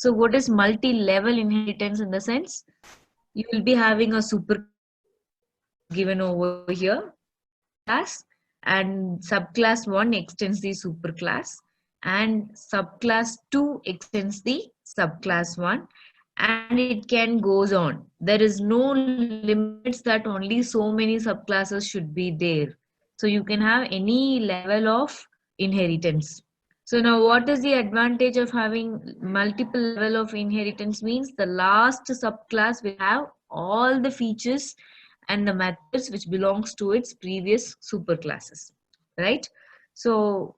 So what is multi-level inheritance in the sense? You will be having a super given over here class, and subclass 1 extends the superclass, and subclass 2 extends the subclass 1, and it can goes on. There is no limits that only so many subclasses should be there. So you can have any level of inheritance. So now what is the advantage of having multiple level of inheritance? Means the last subclass will have all the features and the methods which belongs to its previous superclasses, right? So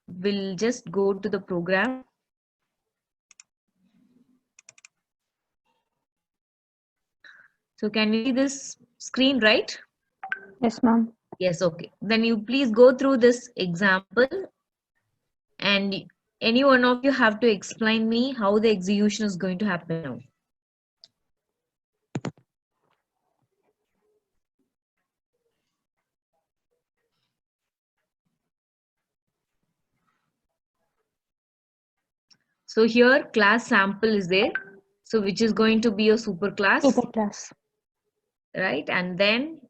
we'll just go to the program. So can you see this screen, right? Yes, ma'am. Yes, okay. Then you please go through this example, and any one of you have to explain me how the execution is going to happen now. So here class sample is there. So which is going to be a superclass, Superclass. right? And then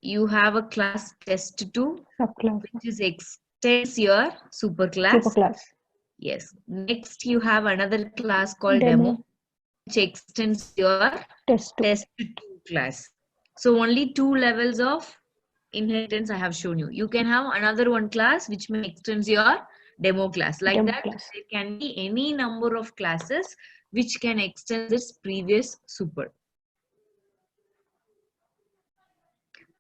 you have a class test2, Subclass. which is extends your superclass. Superclass. Yes. Next, you have another class called demo, which extends your Test2. test2 class. So only 2 levels of inheritance I have shown you. You can have another one class which may extends your demo class. Like Demo that, class. there can be any number of classes which can extend this previous super.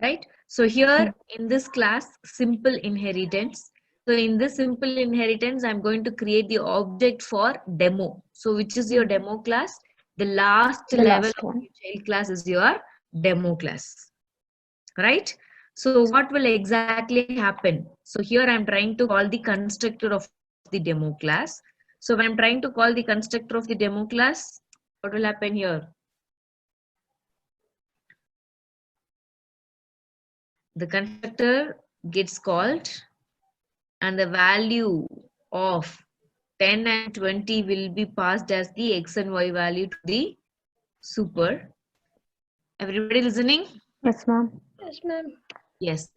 Right? So here in this class, simple inheritance. So in this simple inheritance, I'm going to create the object for demo. So which is your demo class? The last level last of one. your child class is your demo class. Right? So what will exactly happen? So here I'm trying to call the constructor of the demo class. So when I'm trying to call the constructor of the demo class, what will happen here? The constructor gets called, and the value of 10 and 20 will be passed as the x and y value to the super. Everybody listening? Yes, ma'am. Yes, ma'am. Yes.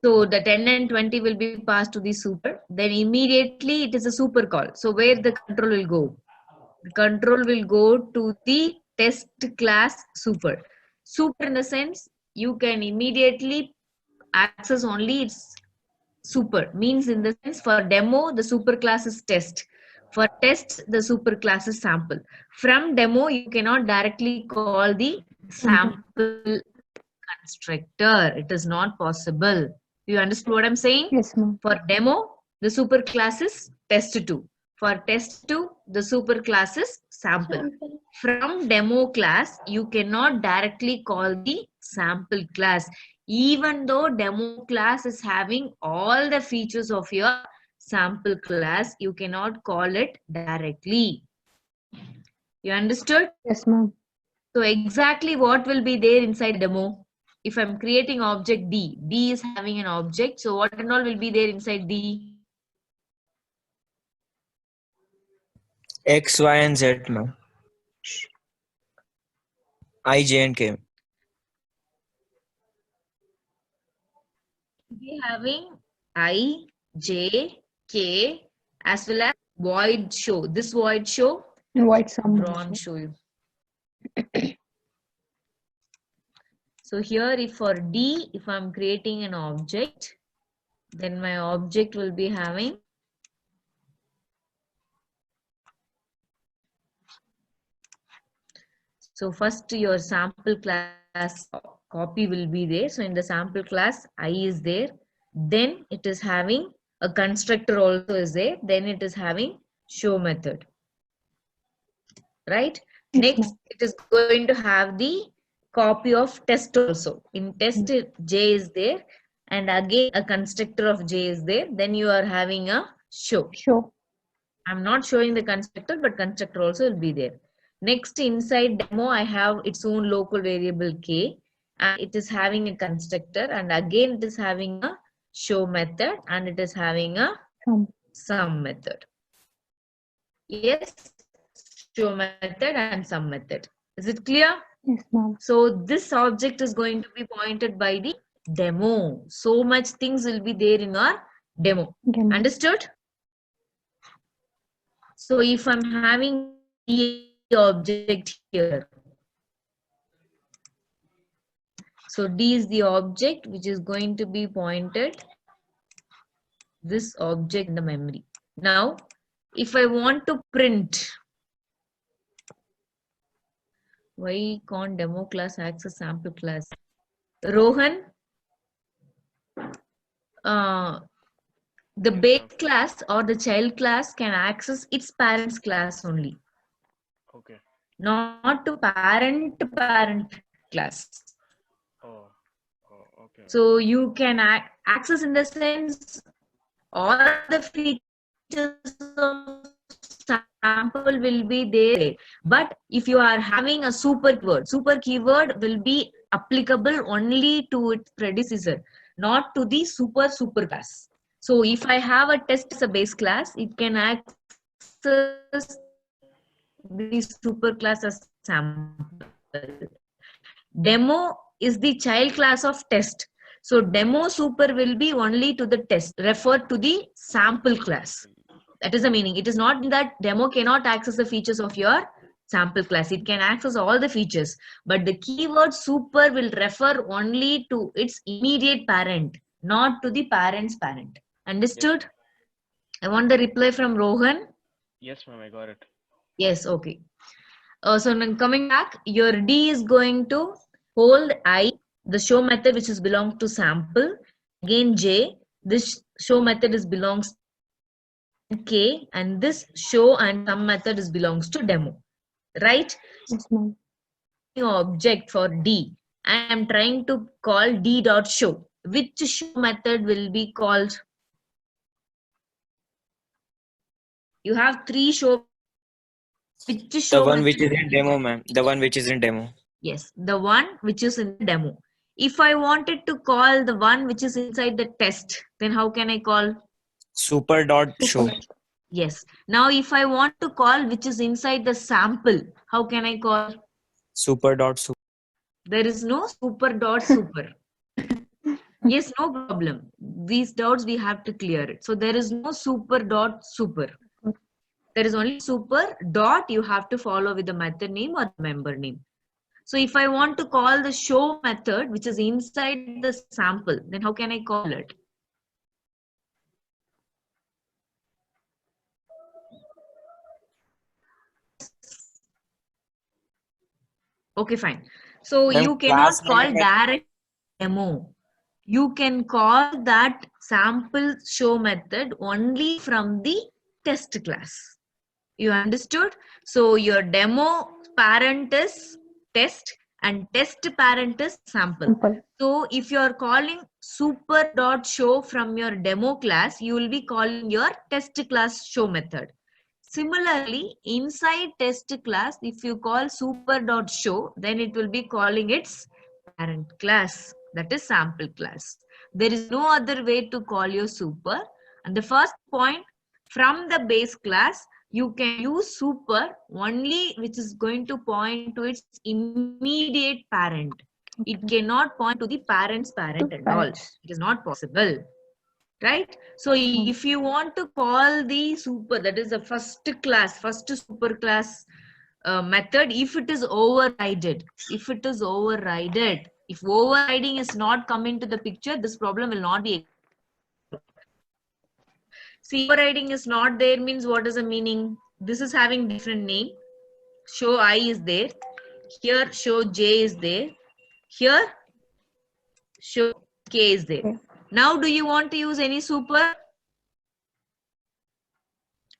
So the 10 and 20 will be passed to the super. Then immediately it is a super call. So where the control will go? The control will go to the test class super. Super in the sense you can immediately access only its super, means in the sense for demo the super class is test, for test the super class is sample. From demo you cannot directly call the sample constructor, it is not possible. You understood what I'm saying? Yes, ma'am. For demo the super class is test2, for test2 the super class is sample. From demo class you cannot directly call the sample class, even though demo class is having all the features of your sample class, you cannot call it directly. You understood? Yes, ma'am. So exactly what will be there inside demo? If I'm creating object D, D is having an object, so what and all will be there inside D? X, Y, and Z, ma'am. I, J, and K. Be having I, J, K, as well as void show. This void show, And white sum. draw and show you. So here if for D, if I'm creating an object, then my object will be having so first your sample class copy will be there. So in the sample class I is there, then it is having a constructor also is there, then it is having show method, right? Yes, Next it is going to have the copy of test also. In test J is there, and again a constructor of J is there, then you are having a show. Show. I'm not showing the constructor, but constructor also will be there. Next, inside demo, I have its own local variable k, and it is having a constructor, and again it is having a show method, and it is having a Sum. sum method. Yes. show method and sum method. Is it clear? Yes, ma'am. So this object is going to be pointed by the demo. So much things will be there in our demo. Demo. Understood? So if I'm having the object here, so D is the object which is going to be pointed this object in the memory. Now, if I want to print, why can't demo class access sample class? Rohan, the Yes, base ma'am. class or the child class can access its parents class only, Okay. not to parent class. Oh, okay. So you can access in the sense all the features of sample will be there. But if you are having a super keyword will be applicable only to its predecessor, not to the super class. So if I have a test as a base class, it can access the super class as sample. Demo is the child class of test. So demo super will be only to the test, referred to the sample class. That is the meaning. It is not that demo cannot access the features of your sample class. It can access all the features. But the keyword super will refer only to its immediate parent, not to the parent's parent. Understood? I want the reply from Rohan. Yes, ma'am, I got it. Yes, okay. So now coming back, your D is going to hold I, the show method which is belongs to sample. Again J, this show method is belongs to K, and this show and sum method is belongs to demo. Right? Yes, ma'am. Object for D. I am trying to call D dot show. Which show method will be called? You have three show. Which The show one method? which is in demo, ma'am. The one which is in demo. Yes, the one which is in the demo. If I wanted to call the one which is inside the test, then how can I call? Super dot show. Yes. Now, if I want to call which is inside the sample, how can I call? Super dot super. There is no super dot super. Yes, no problem. These doubts we have to clear it. So there is no super dot super. There is only super dot you have to follow with the method name or the member name. So if I want to call the show method, which is inside the sample, then how can I call it? Okay, fine. So Ma'am, you cannot class call name. direct demo. You can call that sample show method only from the test class. You understood? So your demo parent is test and test parent is sample. Sample. So if you are calling super.show from your demo class, you will be calling your test class show method. Similarly, inside test class, if you call super.show, then it will be calling its parent class, that is sample class. There is no other way to call your super. And the first point, from the base class, you can use super only which is going to point to its immediate parent. It cannot point to the parent's parent To at all. parents. It is not possible. Right? So if you want to call the super, that is the first super class method, if it is overridden, if overriding is not coming to the picture, this problem will not be. See, overriding is not there means what is the meaning? This is having different name. Show I is there. Here show J is there. Here show K is there. Okay. Now do you want to use any super?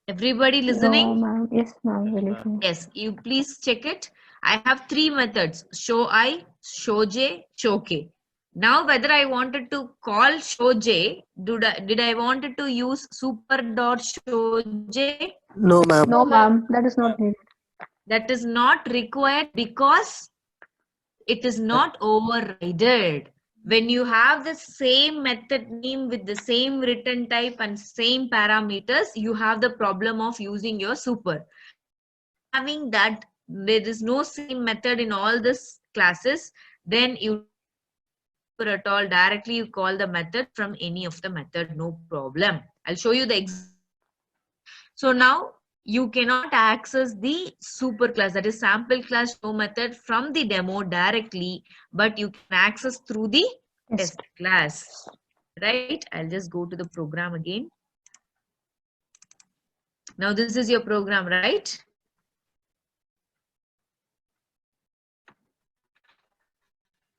Everybody listening? No, ma'am. Yes, ma'am. Yes, We're ma'am. listening. Yes, you please check it. I have three methods: show I, show J, show K. Now whether I wanted to call show J, did I wanted to use super dot show J? No, ma'am. No, ma'am. That is not needed. That is not required because it is not overridden. When you have the same method name with the same return type and same parameters, you have the problem of using your super. having that there is no same method in all these classes, then you at all directly you call the method from any of the method, no problem. I'll show you the so now you cannot access the super class, that is sample class show method, from the demo directly, but you can access through the test class, right? I'll just go to the program again. Now this is your program, right?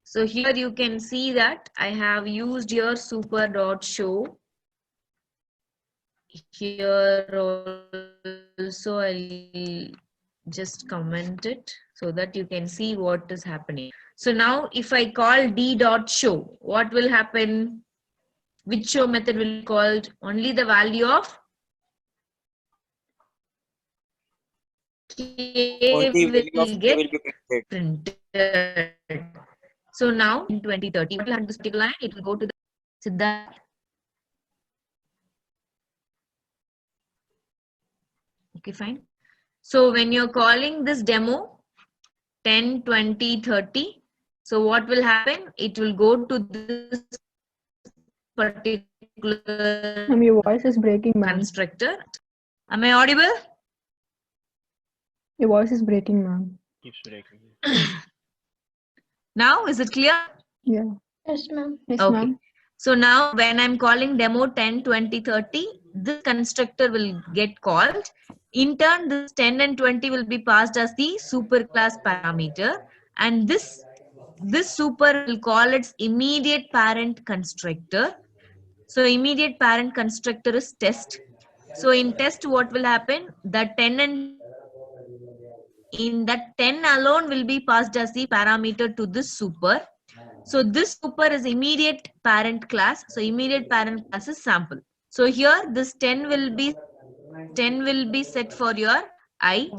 So here you can see that I have used your super.show. Here also I'll just comment it so that you can see what is happening. So now if I call d.show, what will happen? Which show method will be called? Only the value of K Only value of will K get will be printed. printed. So now in 2030, what will happen to this particular line? It will go to the Siddharth. Okay, fine. So when you're calling this demo 10, 20, 30, so what will happen? It will go to this particular Ma'am, your voice is breaking, ma'am. constructor. Am I audible? Your voice is breaking, ma'am. Keeps breaking. Now, is it clear? Yeah. Yes, ma'am. Yes, Okay. ma'am. So now when I'm calling demo 10, 20, 30, this constructor will get called. In turn, this 10 and 20 will be passed as the superclass parameter. And this super will call its immediate parent constructor. So immediate parent constructor is test. So in test, what will happen? The 10 and in that 10 alone will be passed as the parameter to this super. So this super is immediate parent class. So immediate parent class is sample. So here this 10 will be set for your I.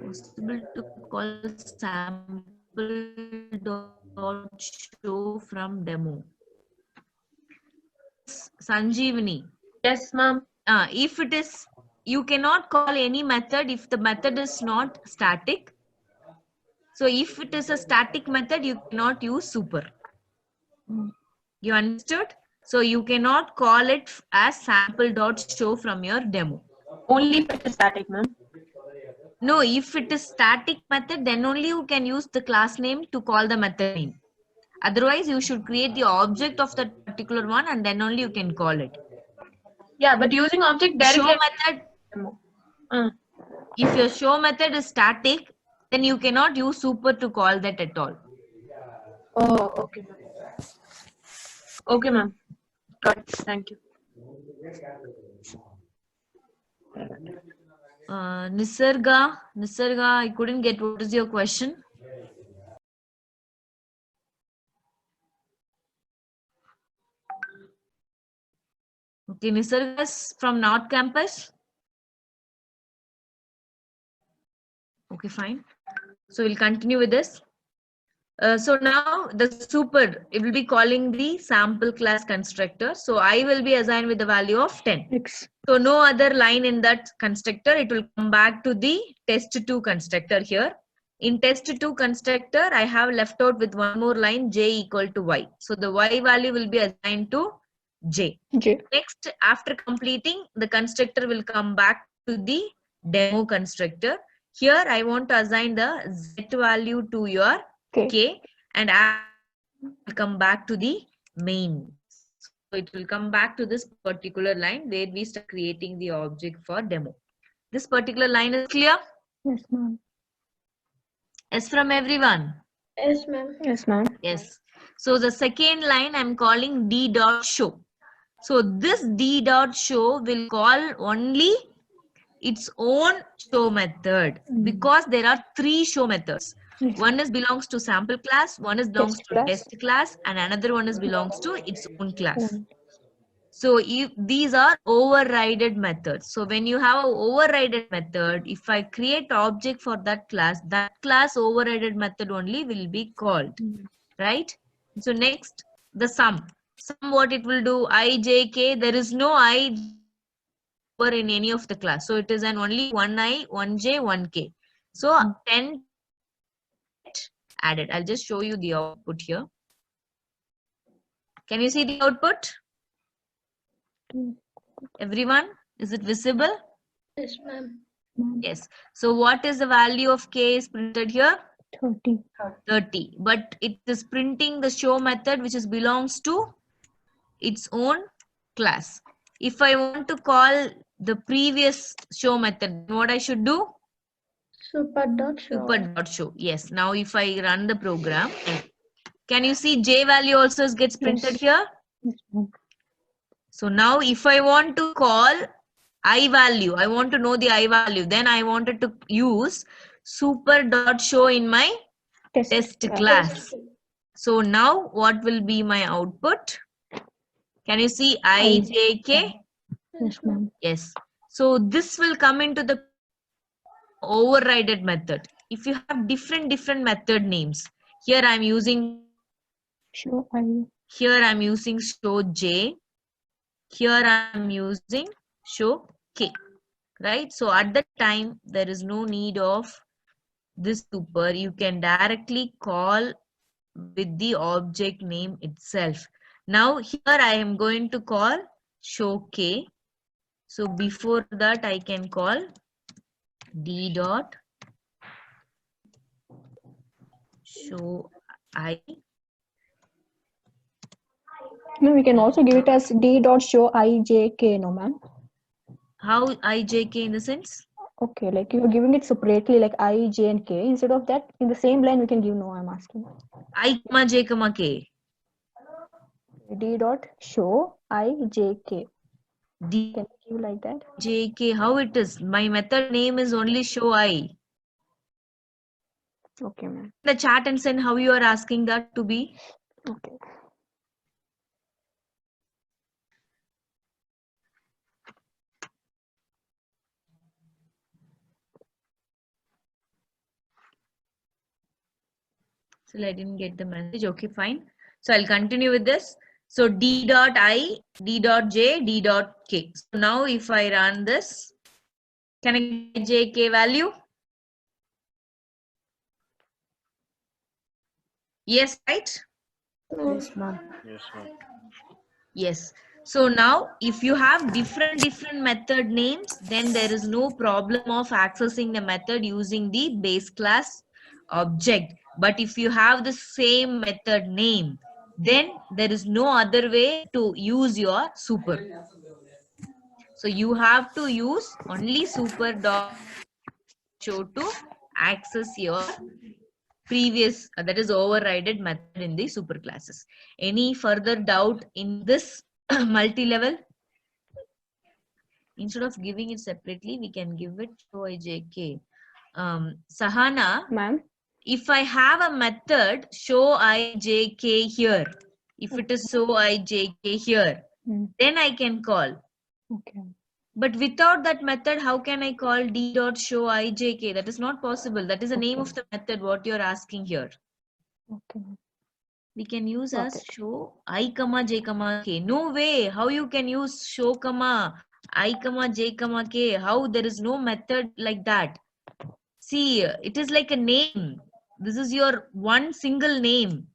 Possible to call sample dot show from demo. Sanjeevani. Yes, ma'am. If it is, you cannot call any method if the method is not static. So if it is a static method, you cannot use super. You understood? So you cannot call it as sample.show from your demo. Only if it is static, ma'am. No, if it is static method, then only you can use the class name to call the method name. Otherwise, you should create the object of that particular one and then only you can call it. Yeah, but using object Show directly. method, if your show method is static, then you cannot use super to call that at all. Oh, okay, ma'am. Okay, ma'am. Got it. Thank you. Nisarga, I couldn't get what is your question? Okay, Nisarga is from North Campus. Okay, fine. So we'll continue with this. So now the super, it will be calling the sample class constructor. So I will be assigned with the value of 10. X. So no other line in that constructor. It will come back to the test2 constructor here. In test2 constructor, I have left out with one more line j equal to y. So the y value will be assigned to j. J. Next, after completing, the constructor will come back to the demo constructor. Here, I want to assign the z value to your k, and I will come back to the main. So it will come back to this particular line where we start creating the object for demo. This particular line is clear? Yes, ma'am. Yes, from everyone? Yes, ma'am. Yes, ma'am. Yes. So the second line I'm calling d.show. So this d.show will call only its own show method because there are 3 show methods. Yes. One is belongs to sample class, one is belongs Test to class. test class, and another one is belongs to its own class. So if these are overridden methods. So when you have an overridden method, if I create object for that class overridden method only will be called, right? So next, the sum. Sum, what it will do? I, j, k. There is no I, over in any of the class. So it is an only 1i, 1j, 1k. So 10 added. I'll just show you the output here. Can you see the output? Everyone, is it visible? Yes, ma'am. Yes. So what is the value of k is printed here? 30. 30. But it is printing the show method which is belongs to its own class. If I want to call the previous show method, what I should do? Super.show. Super.show. Yes. Now if I run the program, can you see j value also gets printed Yes. here? Yes, ma'am. So now if I want to call I value, I want to know the I value, then I wanted to use super.show in my test class. So now what will be my output? Can you see ijk? Yes, ma'am. Yes. So this will come into the overrided method. If you have different method names, here I'm using Show I. show j, here I'm using show k, right? So at that time there is no need of this super. You can directly call with the object name itself. Now here I am going to call show k. So before that I can call d dot show I. No, we can also give it as d dot show ijk, no, ma'am. How ijk in the sense? Okay, like you're giving it separately, like I, J, and K. Instead of that, in the same line, we can give no, I'm asking. I comma j comma k. D dot show I, J, K. D Can you give like that? j k. How it is? My method name is only show I. Okay, ma'am. The chat and send how you are asking that to be. Okay. So I didn't get the message. Okay, fine. So I'll continue with this. So d dot I, d dot j, d dot k. So now if I run this, can I get j k value? Yes, right? Yes, ma'am. Yes, ma'am. Yes. So now if you have different method names, then there is no problem of accessing the method using the base class object. But if you have the same method name, then there is no other way to use your super. So you have to use only super dot show to access your previous, that is overridden method in the super classes. Any further doubt in this multi-level? Instead of giving it separately, we can give it show ijk. Sahana, Ma'am? if I have a method show ijk here, if it is show ijk here, then I can call. Okay. But without that method, how can I call d dot show ijk? That is not possible. That is the name of the method what you're asking here. Okay. We can use Got as it. show I comma j comma k. No way. How you can use show comma I comma j comma k? How? There is no method like that. See, it is like a name. This is your one single name.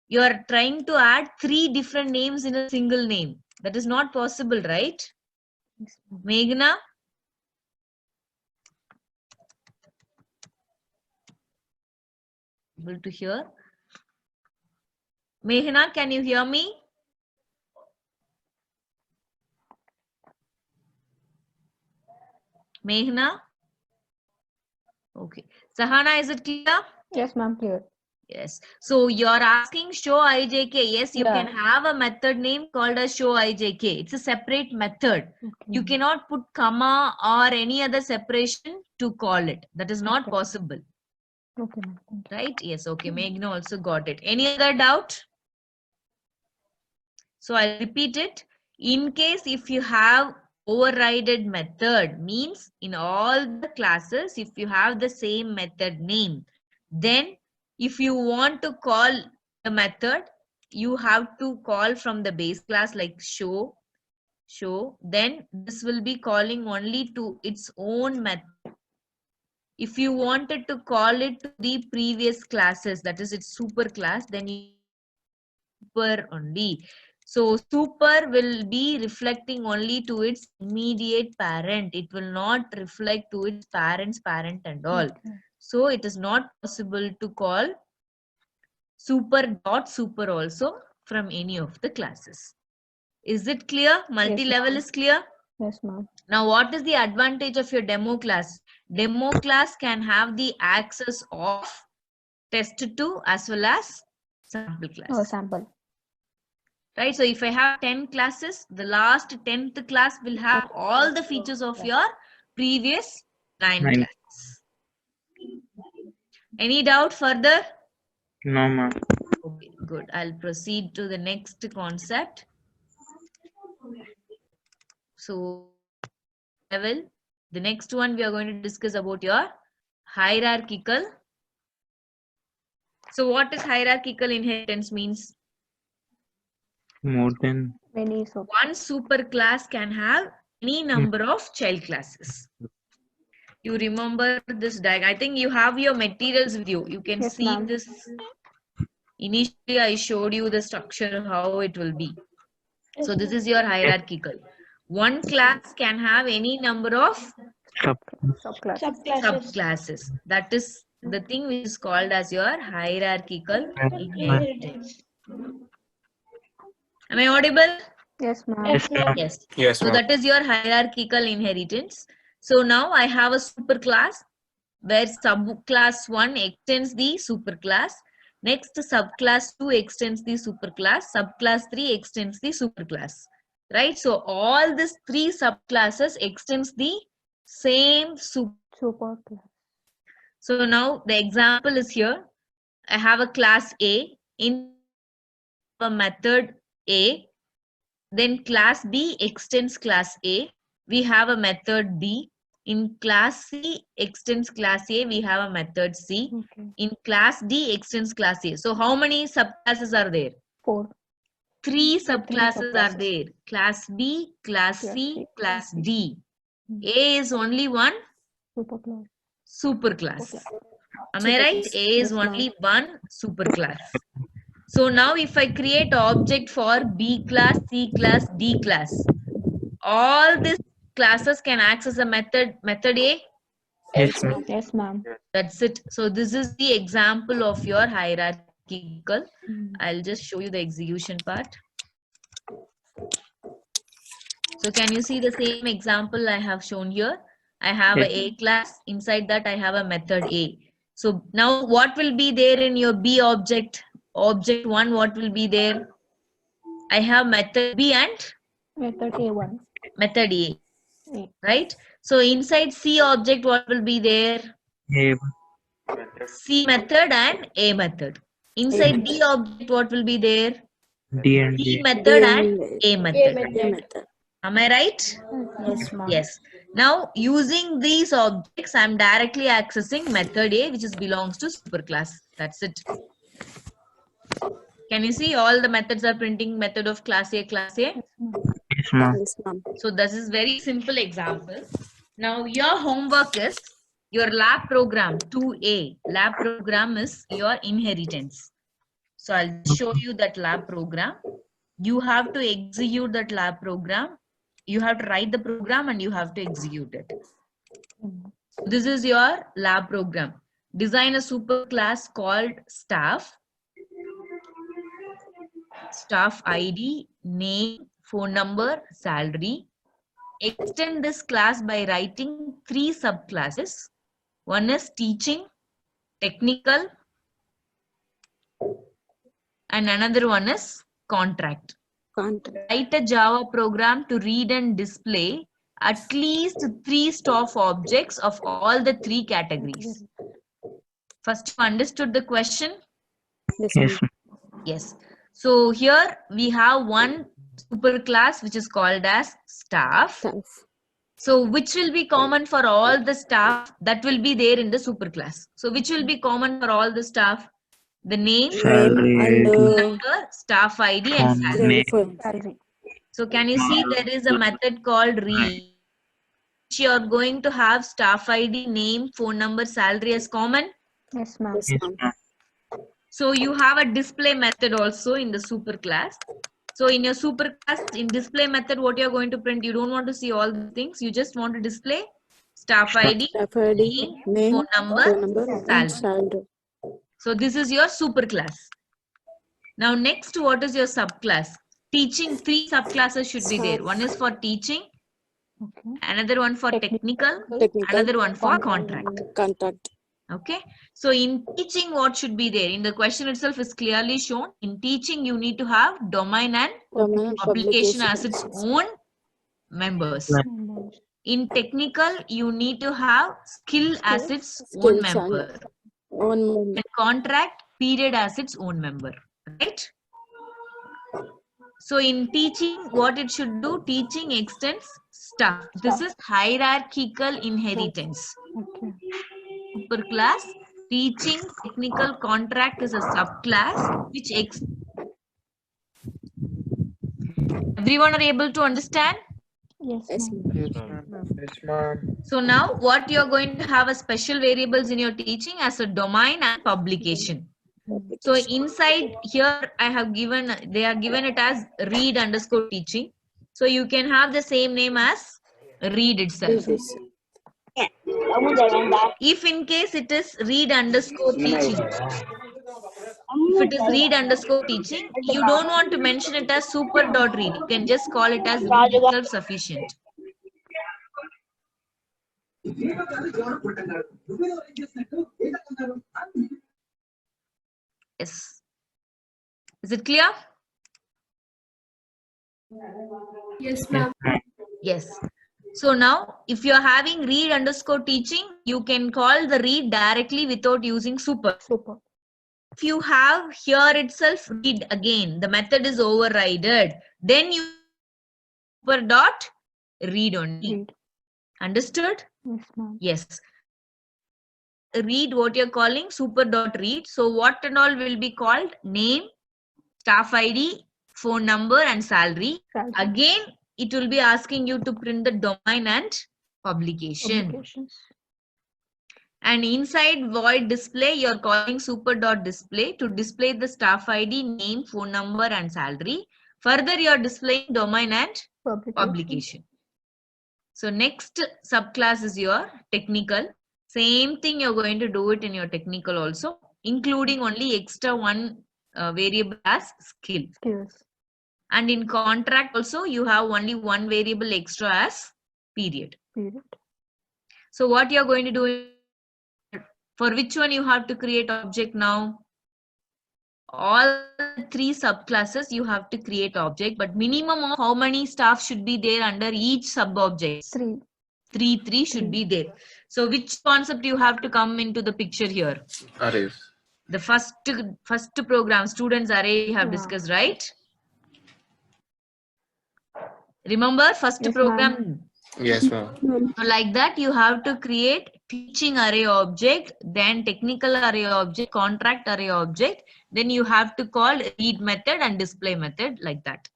You are trying to add 3 different names in a single name. That is not possible, right? Yes, ma'am. Meghna? Able to hear? Meghna, can you hear me? Meghna? Okay. Sahana, is it clear? Yes, ma'am, clear. Yes. So you're asking show ijk. Yes, you can Yeah. have a method name called as show ijk. It's a separate method. Okay. You cannot put comma or any other separation to call it. That is not Okay. possible. Okay, ma'am. Thank you. Right? Yes. Okay. Meghna also got it. Any other doubt? So I'll repeat it. In case if you have overridden method, means in all the classes, if you have the same method name, then if you want to call the method, you have to call from the base class like show. show, then this will be calling only to its own method. If you wanted to call it to the previous classes, that is its super class, then you super only. So super will be reflecting only to its immediate parent. It will not reflect to its parent's parent and all. Okay. So it is not possible to call super dot super also from any of the classes. Is it clear? Multi-level ma'am. is clear? Yes, ma'am. Now, what is the advantage of your demo class? Demo class can have the access of test2 as well as sample class. Oh, sample. Right? So if I have 10 classes, the last 10th class will have all the features of your previous 9 Nine. classes. Any doubt further? No, ma'am. Okay, good. I'll proceed to the next concept. So, level. The next one we are going to discuss about your hierarchical. So, what is hierarchical inheritance means? More than Many so. One super class can have any number of child classes. You remember this diagram? I think you have your materials with you. You can Yes, see ma'am. this. Initially, I showed you the structure, how it will be. So this is your hierarchical. One class can have any number of Subclass. subclasses. That is the thing which is called as your hierarchical inheritance. Am I audible? Yes, ma'am. Yes, ma'am. Yes. Yes, So ma'am. that is your hierarchical inheritance. So now I have a superclass where subclass 1 extends the superclass. Next, subclass 2 extends the superclass. Subclass 3 extends the superclass. Right? So all these 3 subclasses extends the same super. Super class. So now the example is here. I have a class A in a method A. Then class B extends class A. We have a method B. In class C extends class A. We have a method C. Okay. In class D extends class A. So how many subclasses are there? 4. 3 subclasses are subclasses. there. Class B, class Class C, C, class class D. Mm. A is only one Super class. superclass. Am I right? A is Yes, ma'am. only one superclass. So now if I create an object for B class, C class, D class, all these classes can access a method A. Yes, ma'am. Yes, ma'am. That's it. So this is the example of your hierarchical. Mm. I'll just show you the execution part. So can you see the same example I have shown here? I have Yes. a class. Inside that I have a method A. So now what will be there in your B object? Object 1, what will be there? I have method B and Method A1. method A. A. Right? So inside C object, what will be there? A. C method and A method. Inside D object, what will be there? D and D D. method and A method. Am I right? Yes, ma'am. Yes. Now using these objects, I'm directly accessing method A, which is belongs to superclass. That's it. Can you see all the methods are printing method of class A, class A? Yes, ma'am. Yes, ma'am. So this is very simple example. Now your homework is your lab program 2A. Lab program is your inheritance. So I'll show you that lab program. You have to execute that lab program. You have to write the program and you have to execute it. This is your lab program. Design a super class called staff. Staff ID, name, phone number, salary. Extend this class by writing 3 subclasses. One is teaching, technical, and another one is contract. Write a Java program to read and display at least 3 staff objects of all the 3 categories. First, you understood the question? Yes, ma'am. Yes. So here we have one superclass which is called as staff. So which will be common for all the staff that will be there in the superclass? So which will be common for all the staff? The name, Salary, number, staff ID and phone salary. name. Salary. So can you see there is a method called read, which you are going to have staff ID, name, phone number, salary as common. Yes, ma'am. Yes, ma'am. So you have a display method also in the super class. So in your super class, in display method, what you're going to print, you don't want to see all the things. You just want to display staff ID, Staff ID, name, phone number, phone number, and salary. salary. So this is your super class. Now next, what is your subclass? Teaching, 3 subclasses should be there. One is for teaching, Okay. another one for technical, Technical. another one for contract. Contract. Okay. So in teaching, what should be there? In the question itself is clearly shown. In teaching, you need to have domain and Domain and publication as publication. its own members. Members. In technical, you need to have skill as its own Skills and member. one member. And contract, period as its own member. Right? So in teaching, what it should do? Teaching extends staff. This is hierarchical inheritance. Okay. Super class. Teaching technical contract is a subclass which everyone are able to understand. Yes, Yes, ma'am. ma'am. Yes, ma'am. Yes, ma'am. So now what you're going to have as special variables in your teaching as a domain and publication. So inside here I have given, they are given it as read underscore teaching. So you can have the same name as read itself. This. If in case it is read underscore teaching, if it is read underscore teaching, you don't want to mention it as super dot read. You can just call it as read itself sufficient. Yes. Is it clear? Yes, ma'am. Yes. So now, if you're having read underscore teaching, you can call the read directly without using super. Super. If you have here itself read again, the method is overridden, then you super dot read only. Read. Understood? Yes, ma'am. Yes. Read what you're calling super dot read. So what and all will be called? Name, staff ID, phone number and salary. Salary. Again, it will be asking you to print the domain and publication. Publications. And inside void display, you're calling super dot display to display the staff ID, name, phone number and salary. Further, you're displaying domain and publication. So next subclass is your technical. Same thing, you're going to do it in your technical also, including only extra one variable as skill. Skills. And in contract also, you have only one variable extra as period. Period. So what you're going to do, for which one you have to create object now? All 3 subclasses you have to create object, but minimum of how many staff should be there under each sub-object? 3. 3 should be there. So which concept you have to come into the picture here? Arrays. The first program, students array, we have Yeah. discussed, right? Remember first Yes, program? Yes, ma'am. So like that, you have to create teaching array object, then technical array object, contract array object. Then you have to call read method and display method like that.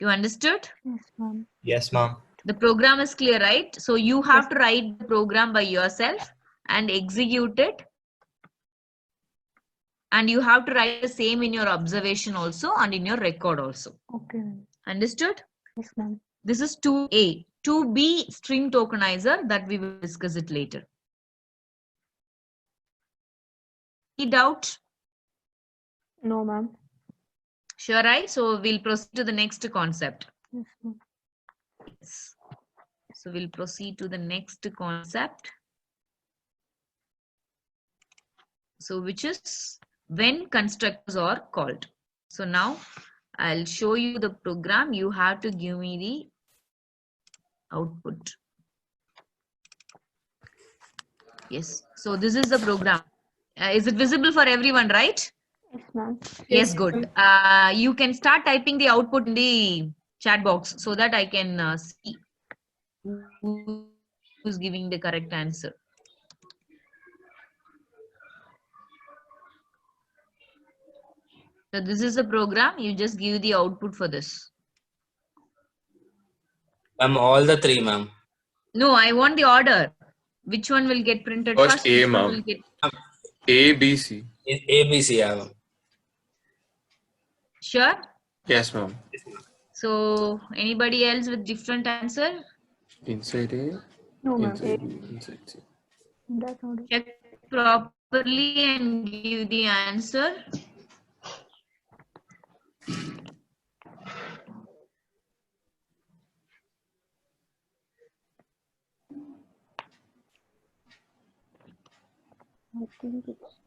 You understood? Yes, ma'am. Yes, ma'am. The program is clear, right? So you have to write the program by yourself and execute it. And you have to write the same in your observation also and in your record also. Okay. Understood? Yes, ma'am. This is 2A. 2B string tokenizer, that we will discuss it later. Any doubt? No, ma'am. Sure, right? So we'll proceed to the next concept. Yes, ma'am. Yes. So we'll proceed to the next concept. So which is when constructors are called. So now I'll show you the program. You have to give me the output. Yes. So this is the program. Is it visible for everyone, right? Yes, ma'am. Yes, good. You can start typing the output in the chat box so that I can see who's giving the correct answer. So this is the program. You just give the output for this. Ma'am, all the three, ma'am. No, I want the order. Which one will get printed First first? A, Which one ma'am. will get... A, B, C. ABC, yeah, ma'am. Sure? Yes, ma'am. So anybody else with different answer? Inside A, No, ma'am. inside B, inside C. That order. Check properly and give the answer. I think it's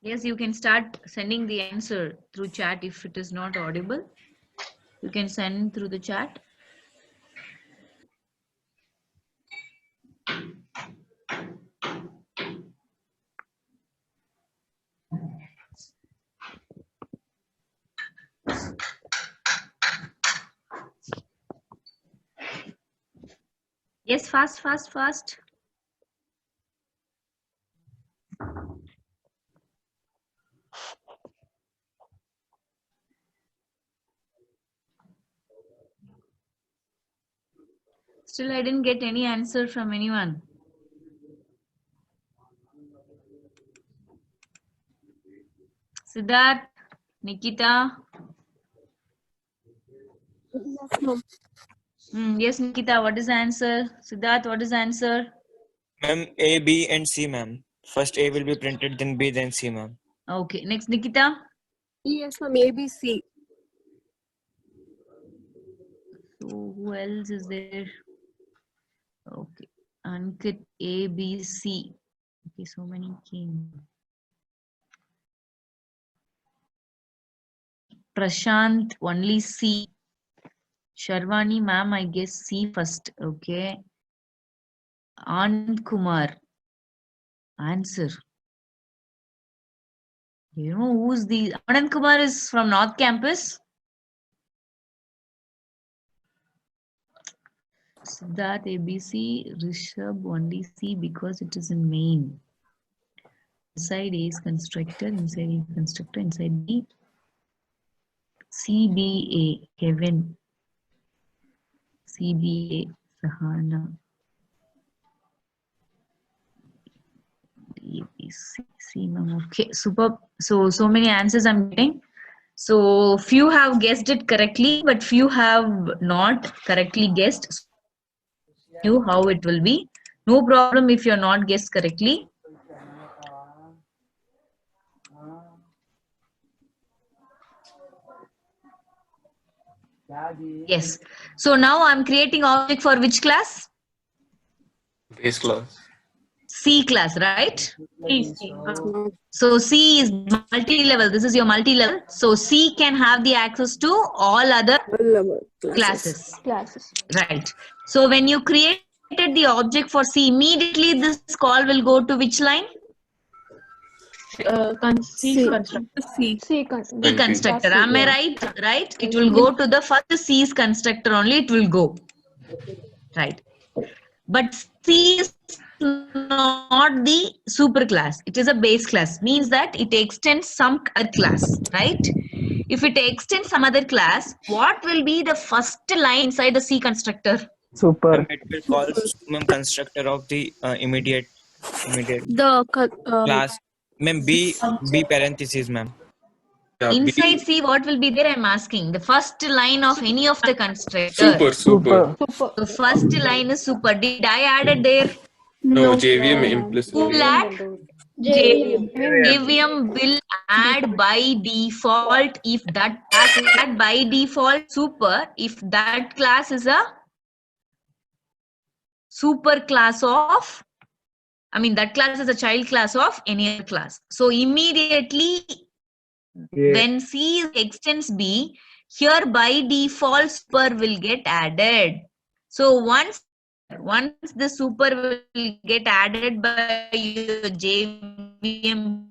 Yes, you can start sending the answer through chat if it is not audible. You can send through the chat. Yes, fast, fast, fast. Still, I didn't get any answer from anyone. Siddharth, Nikita. Yes, ma'am. Yes, Nikita, what is the answer? Siddharth, what is the answer? Ma'am, A, B, and C, ma'am. First A will be printed, then B, then C, ma'am. Okay, next, Nikita. Yes, ma'am. ABC. So, who else is there? Okay, Ankit, A, B, C. Okay, so many came. Prashant, only C. Sharvani, ma'am, I guess C first. Okay. Anand Kumar. Answer. You know who's the... Anand Kumar is from North Campus. Siddharth, ABC. Rishabh, only C because it is in main. Inside A is constructor, inside A is constructor, inside B. CBA, Kevin. CBA, Sahana. ABC, C, ma'am. Okay, super. So many answers I'm getting. So few have guessed it correctly, but few have not correctly guessed. You how it will be. No problem if you're not guessed correctly. Yes. So now I'm creating object for which class? Base class. C class, right? Yes, ma'am. So C is multi-level. This is your multi-level. So C can have the access to all other All level classes. classes. Right. So when you created the object for C, immediately this call will go to which line? C constructor. C. C con- C constructor. Class C, Am I yeah. right? Right. It will go to the first C's constructor only. It will go. Right. But C is not the super class. It is a base class. Means that it extends some other class. Right. If it extends some other class, what will be the first line inside the C constructor? Ma'am, it will call ma'am constructor of the immediate class. Ma'am, B parentheses, ma'am. Yeah, B. Inside C, what will be there? I'm asking. The first line of any of the constructor. Super. Super. The first line is super. Did I add it there? No, JVM implicit. Who will add? JVM will add by default if that class is add by default super if that class is a super class of, I mean that class is a child class of any other class. So immediately when C extends B, here by default super will get added. So once the super will get added by your JVM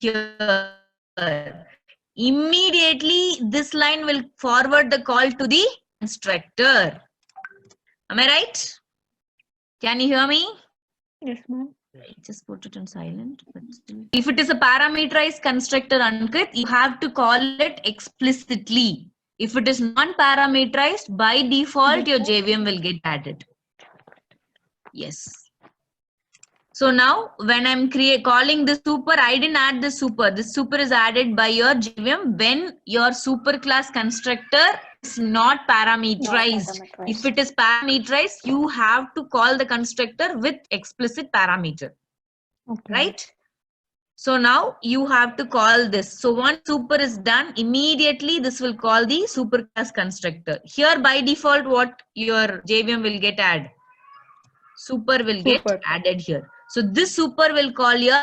here, immediately this line will forward the call to the constructor. Am I right? Can you hear me? Yes, ma'am. I just put it on silent. But still. If it is a parameterized constructor, Ankit, you have to call it explicitly. If it is non-parameterized, by default, your JVM will get added. Yes. So now, when I'm calling the super, I didn't add the super. The super is added by your JVM when your super class constructor is not parameterized. If it is parameterized, you have to call the constructor with explicit parameter. Okay. Right? So now you have to call this. So once super is done, immediately this will call the super class constructor. Here by default, what your JVM will get added? Super will get added here. So this super will call your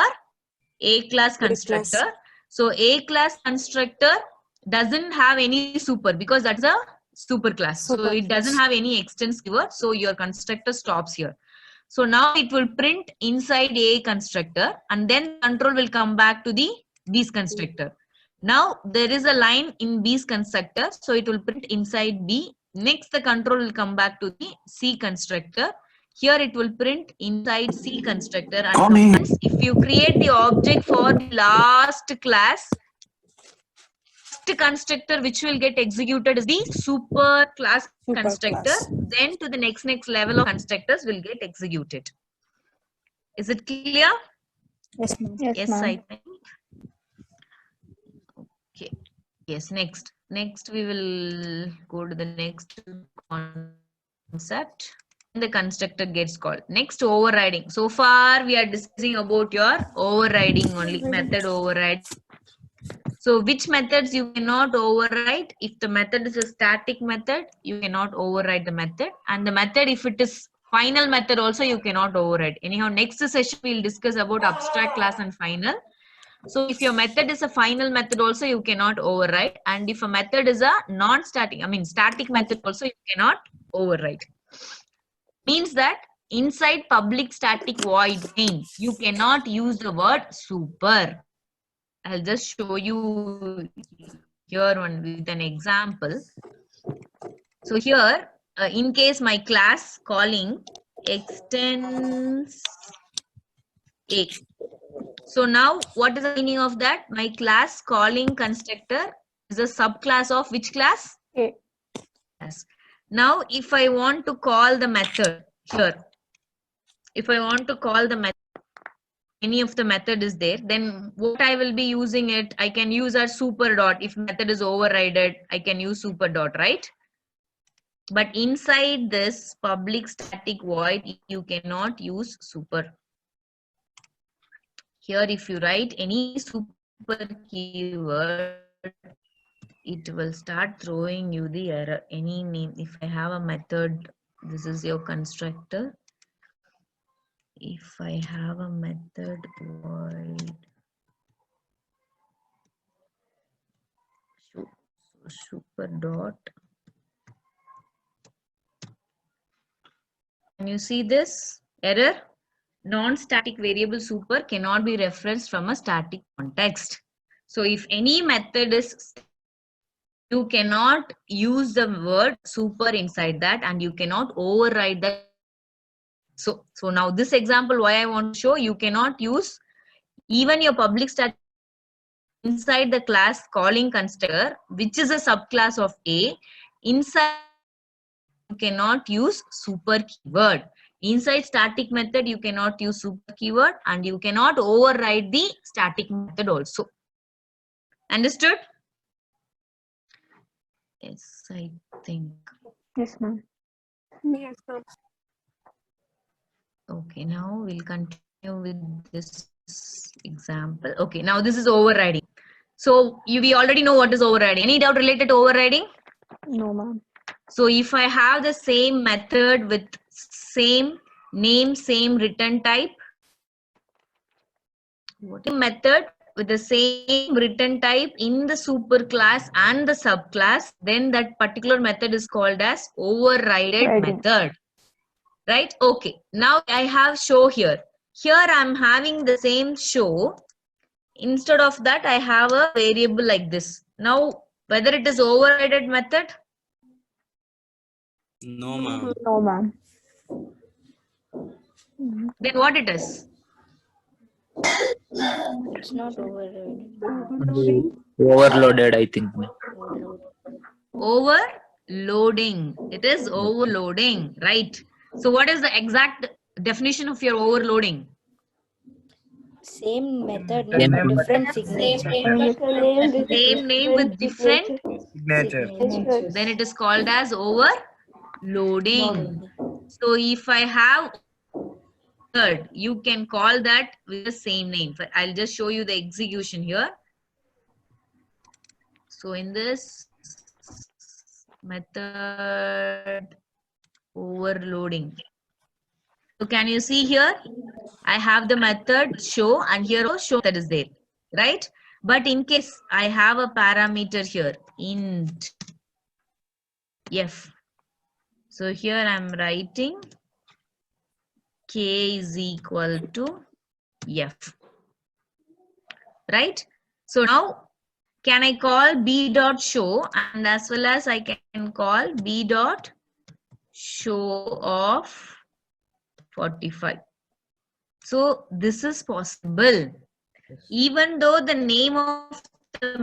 A class constructor. So A class constructor doesn't have any super because that's a super class. So it doesn't have any extends keyword. So your constructor stops here. So now it will print inside A constructor and then control will come back to the B's constructor. Now there is a line in B's constructor. So it will print inside B. Next the control will come back to the C constructor. Here it will print inside C constructor. And if you create the object for the last class, the constructor which will get executed is the super class constructor. Then to the next level of constructors will get executed. Is it clear? Yes, ma'am. Yes, I think. Okay. Yes, next we will go to the next concept. The constructor gets called. Next, overriding. So far we are discussing about your overriding only, method override. So which methods you cannot override? If the method is a static method, you cannot override the method. And the method, if it is final method also, you cannot override. Anyhow, next session we'll discuss about abstract class and final. So if your method is a final method also, you cannot override. And if a method is a non-static, static method also, you cannot override. Means that inside public static void main, you cannot use the word super. I'll just show you here one with an example. So here, in case my class calling extends A. So now what is the meaning of that? My class calling constructor is a subclass of which class? A. Yes. Now if I want to call the method here, if I want to call the method, any of the method is there, then what I will be using it, I can use our super dot. If method is overridden, I can use super dot, right? But inside this public static void, you cannot use super. Here, if you write any super keyword, it will start throwing you the error. Any name. If I have a method, this is your constructor. If I have a method void, super dot. Can you see this error? Non-static variable super cannot be referenced from a static context. So if any method is, you cannot use the word super inside that and you cannot override that. So now this example, why I want to show, you cannot use even your public static inside the class calling constructor, which is a subclass of A. Inside you cannot use super keyword. Inside static method, you cannot use super keyword and you cannot override the static method also. Understood? Yes, I think. Yes, ma'am. Yes, ma'am. Okay, now we'll continue with this example. Okay, now this is overriding. So we already know what is overriding. Any doubt related to overriding? No, ma'am. So if I have the same method with same name, same return type, what method with the same return type in the super class and the subclass, then that particular method is called as overrided method. Right? Okay. Now I have show here. Here I'm having the same show. Instead of that, I have a variable like this. Now, whether it is overridden method, No, ma'am. No, ma'am. then what it is? It's not overloaded. Overloaded, I think. Overloading. It is overloading, right? So what is the exact definition of your overloading? Same method, Same no thing. different signature. Same name with different, Signature. then it is called as overloading. So if I have third, you can call that with the same name. I'll just show you the execution here. So in this method overloading. So can you see here? I have the method show and here also show that is there, right? But in case I have a parameter here, int f. So here I'm writing k is equal to f, right? So now can I call b dot show and as well as I can call b dot show of 45. So this is possible even though the name of the